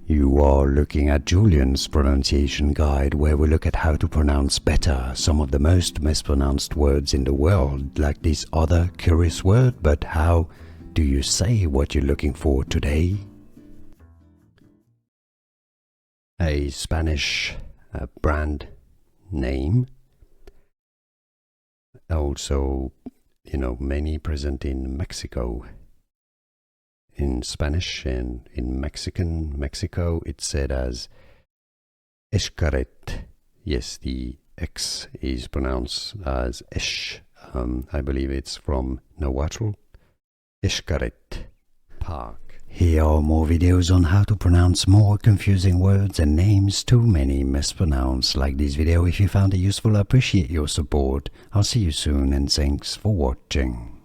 You are looking at Julian's pronunciation guide, where we look at how to pronounce better some of the most mispronounced words in the world, like this other curious word. But how do you say what you're looking for today? A Spanish brand name. Also, many present in Mexico. In Spanish and in Mexico, it's said as Xcaret. Yes, the X is pronounced as Esh. I believe it's from Nahuatl. Xcaret Park. Here are more videos on how to pronounce more confusing words and names too many mispronounced. Like this video if you found it useful. I appreciate your support. I'll see you soon and thanks for watching.